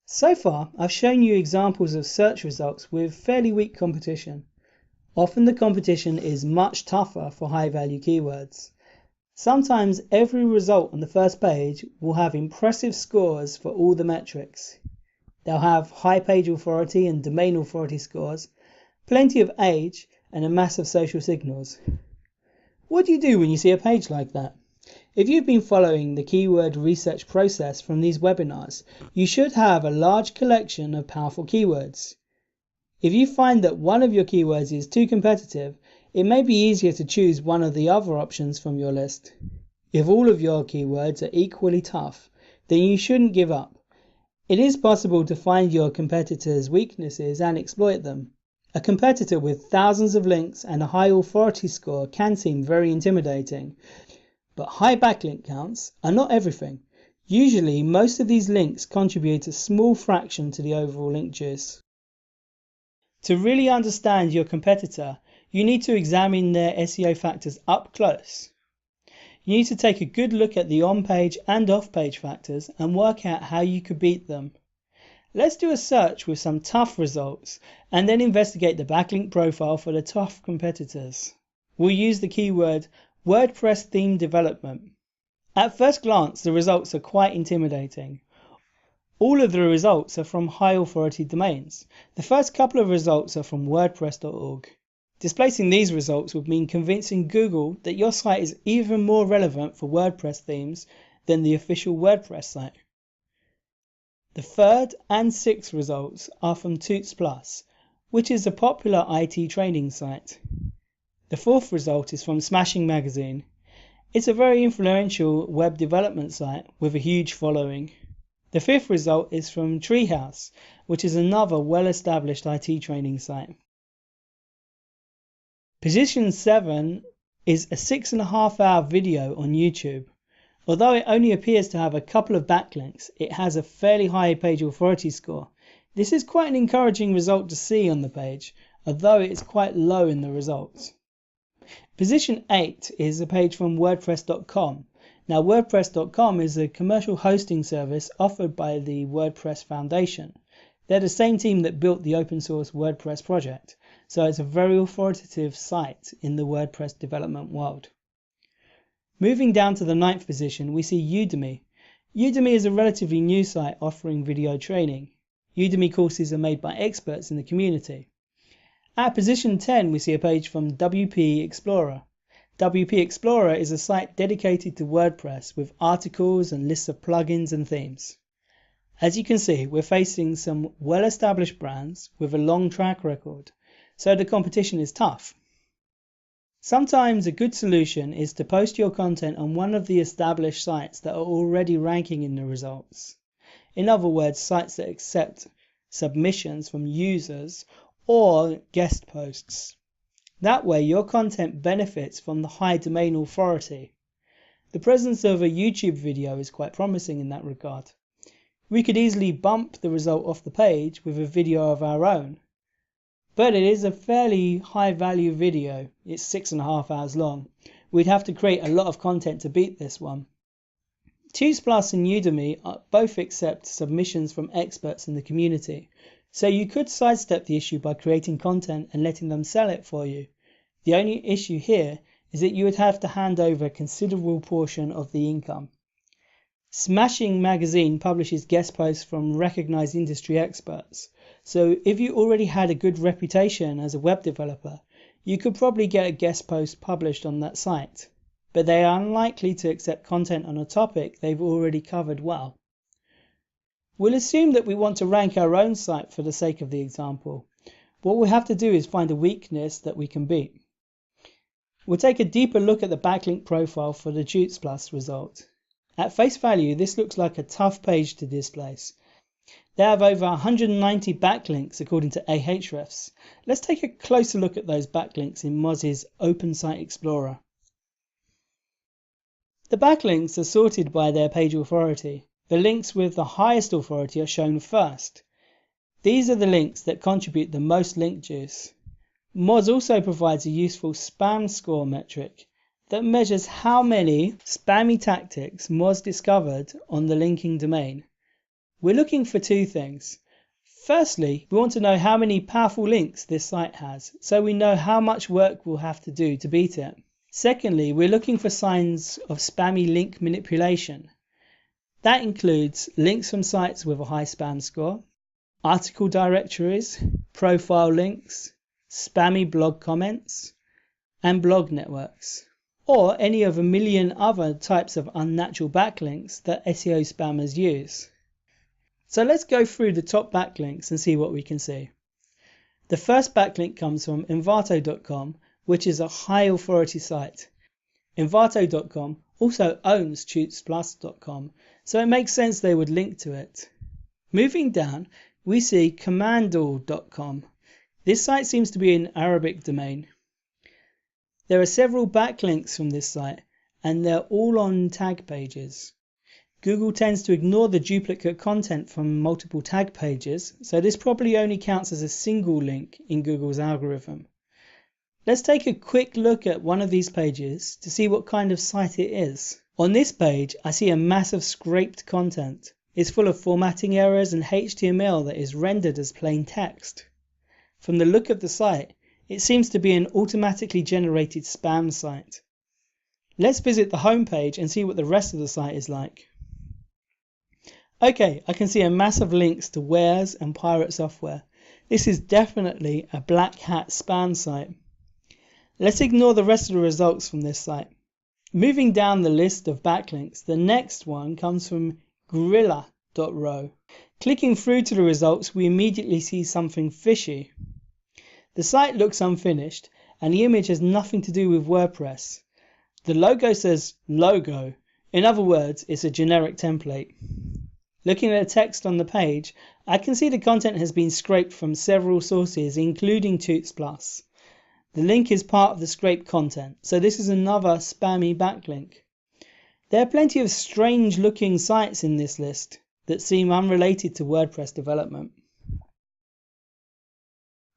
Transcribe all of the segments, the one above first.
So far, I've shown you examples of search results with fairly weak competition. Often the competition is much tougher for high-value keywords. Sometimes every result on the first page will have impressive scores for all the metrics. They'll have high page authority and domain authority scores, plenty of age, and a mass of social signals. What do you do when you see a page like that? If you've been following the keyword research process from these webinars, you should have a large collection of powerful keywords. If you find that one of your keywords is too competitive, it may be easier to choose one of the other options from your list. If all of your keywords are equally tough, then you shouldn't give up. It is possible to find your competitor's weaknesses and exploit them. A competitor with thousands of links and a high authority score can seem very intimidating. But high backlink counts are not everything. Usually, most of these links contribute a small fraction to the overall link juice. To really understand your competitor, you need to examine their SEO factors up close. You need to take a good look at the on-page and off-page factors and work out how you could beat them. Let's do a search with some tough results and then investigate the backlink profile for the tough competitors. We'll use the keyword WordPress theme development. At first glance, the results are quite intimidating. All of the results are from high authority domains. The first couple of results are from WordPress.org. Displacing these results would mean convincing Google that your site is even more relevant for WordPress themes than the official WordPress site. The third and sixth results are from Toots Plus, which is a popular IT training site. The fourth result is from Smashing Magazine. It's a very influential web development site with a huge following. The fifth result is from Treehouse, which is another well-established IT training site. Position 7 is a 6.5-hour video on YouTube. Although it only appears to have a couple of backlinks, it has a fairly high page authority score. This is quite an encouraging result to see on the page, although it is quite low in the results. Position 8 is a page from WordPress.com. Now, WordPress.com is a commercial hosting service offered by the WordPress Foundation. They're the same team that built the open source WordPress project, so it's a very authoritative site in the WordPress development world. Moving down to the 9th position, we see Udemy. Udemy is a relatively new site offering video training. Udemy courses are made by experts in the community. At position 10, we see a page from WP Explorer. WP Explorer is a site dedicated to WordPress with articles and lists of plugins and themes. As you can see, we're facing some well-established brands with a long track record, so the competition is tough. Sometimes a good solution is to post your content on one of the established sites that are already ranking in the results. In other words, sites that accept submissions from users or guest posts. That way your content benefits from the high domain authority. The presence of a YouTube video is quite promising in that regard. We could easily bump the result off the page with a video of our own. But it is a fairly high value video. It's 6.5 hours long. We'd have to create a lot of content to beat this one. Toots Plus and Udemy both accept submissions from experts in the community. So you could sidestep the issue by creating content and letting them sell it for you. The only issue here is that you would have to hand over a considerable portion of the income. Smashing Magazine publishes guest posts from recognized industry experts. So if you already had a good reputation as a web developer, you could probably get a guest post published on that site. But they are unlikely to accept content on a topic they've already covered well. We'll assume that we want to rank our own site for the sake of the example. What we'll have to do is find a weakness that we can beat. We'll take a deeper look at the backlink profile for the Toots Plus result. At face value, this looks like a tough page to displace. They have over 190 backlinks according to Ahrefs. Let's take a closer look at those backlinks in Moz's Open Site Explorer. The backlinks are sorted by their page authority. The links with the highest authority are shown first. These are the links that contribute the most link juice. Moz also provides a useful spam score metric that measures how many spammy tactics Moz discovered on the linking domain. We're looking for two things. Firstly, we want to know how many powerful links this site has, so we know how much work we'll have to do to beat it. Secondly, we're looking for signs of spammy link manipulation. That includes links from sites with a high spam score, article directories, profile links, spammy blog comments, and blog networks, or any of a million other types of unnatural backlinks that SEO spammers use. So let's go through the top backlinks and see what we can see. The first backlink comes from envato.com, which is a high authority site. Envato.com also owns tutesplus.com, so it makes sense they would link to it. Moving down, we see commandal.com. This site seems to be an Arabic domain. There are several backlinks from this site, and they're all on tag pages. Google tends to ignore the duplicate content from multiple tag pages, so this probably only counts as a single link in Google's algorithm. Let's take a quick look at one of these pages to see what kind of site it is. On this page, I see a mass of scraped content. It's full of formatting errors and HTML that is rendered as plain text. From the look of the site, it seems to be an automatically generated spam site. Let's visit the home page and see what the rest of the site is like. Okay, I can see a mass of links to wares and pirate software. This is definitely a black hat spam site. Let's ignore the rest of the results from this site. Moving down the list of backlinks, the next one comes from gorilla.ro. Clicking through to the results, we immediately see something fishy. The site looks unfinished, and the image has nothing to do with WordPress. The logo says logo. In other words, it's a generic template. Looking at the text on the page, I can see the content has been scraped from several sources, including TutesPlus. The link is part of the scraped content, so this is another spammy backlink. There are plenty of strange looking sites in this list that seem unrelated to WordPress development.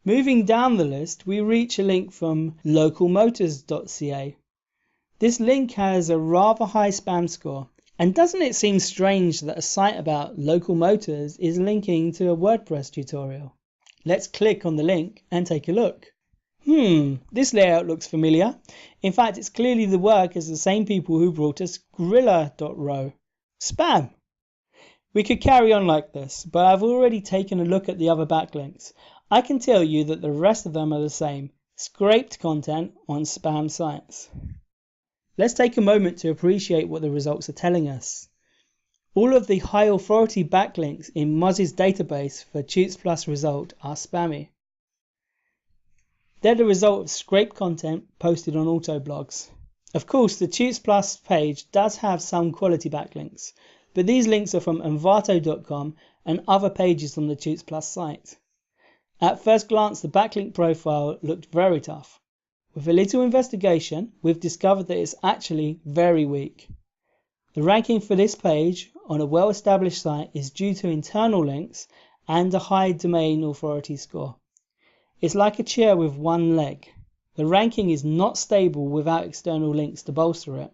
Moving down the list, we reach a link from localmotors.ca. This link has a rather high spam score. And doesn't it seem strange that a site about local motors is linking to a WordPress tutorial? Let's click on the link and take a look. This layout looks familiar. In fact, it's clearly the work of the same people who brought us gorilla.ro. Spam! We could carry on like this, but I've already taken a look at the other backlinks. I can tell you that the rest of them are the same. Scraped content on spam sites. Let's take a moment to appreciate what the results are telling us. All of the high authority backlinks in Moz's database for TutesPlus result are spammy. They're the result of scraped content posted on autoblogs. Of course, the TutesPlus page does have some quality backlinks, but these links are from envato.com and other pages on the TutesPlus site. At first glance, the backlink profile looked very tough. With a little investigation, we've discovered that it's actually very weak. The ranking for this page on a well-established site is due to internal links and a high domain authority score. It's like a chair with one leg. The ranking is not stable without external links to bolster it.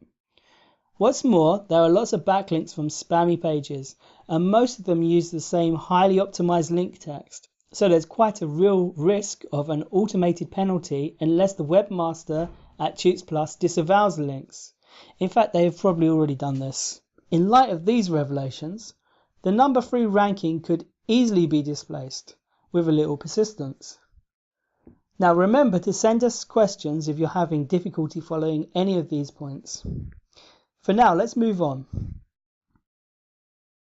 What's more, there are lots of backlinks from spammy pages, and most of them use the same highly optimized link text. So there's quite a real risk of an automated penalty unless the webmaster at TutesPlus disavows the links. In fact, they have probably already done this. In light of these revelations, the number 3 ranking could easily be displaced with a little persistence. Now remember to send us questions if you're having difficulty following any of these points. For now, let's move on.